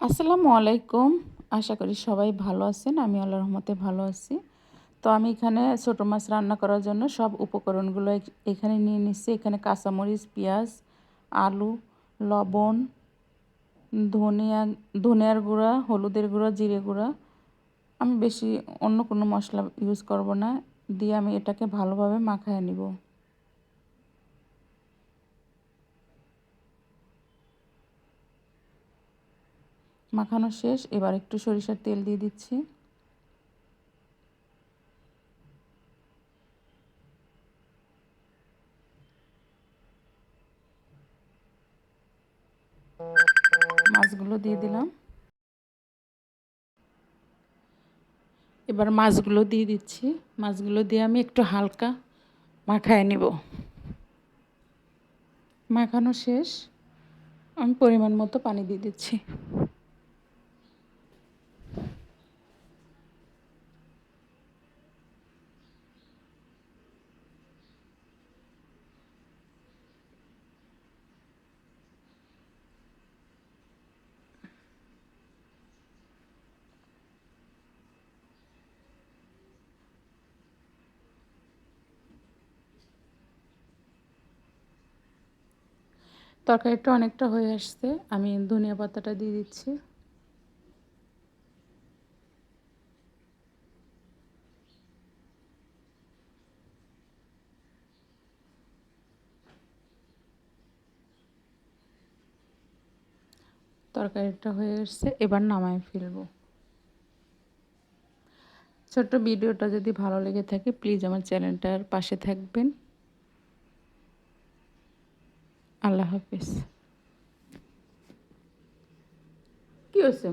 আসসালামু আলাইকুম। আশা করি সবাই ভালো আছেন। আমি আল্লাহর রহমতে ভালো আছি। তো আমি এখানে ছোটো মাছ রান্না করার জন্য সব উপকরণগুলো এখানে নিয়ে নিচ্ছি। এখানে কাঁচামরিচ, পেঁয়াজ, আলু, লবণ, ধনিয়া ধনিয়ার গুঁড়া, হলুদের গুঁড়া, জিরে গুঁড়া। আমি বেশি অন্য কোনো মশলা ইউজ করব না। দিয়ে আমি এটাকে ভালোভাবে মাখায় নিব। মাখানো শেষ। এবার একটু সরিষার তেল দিয়ে দিচ্ছি। মাছগুলো দিয়ে দিলাম। এবার মাছগুলো দিয়ে দিচ্ছি। মাছগুলো দিয়ে আমি একটু হালকা মাখায় নিব। মাখানো শেষ। আমি পরিমাণ মতো পানি দিয়ে দিচ্ছি। তরকারিটা অনেকটা হয়ে আসছে। আমি ধনিয়া পাতাটা দিয়ে দিচ্ছি। তরকারিটা হয়ে আসছে। এবার নামায় ফেলবো। ছোট্ট ভিডিওটা যদি ভালো লেগে থাকে প্লিজ আমার চ্যানেলটার পাশে থাকবেন। আল্লাহ হাফেজ। কি হয়েছে?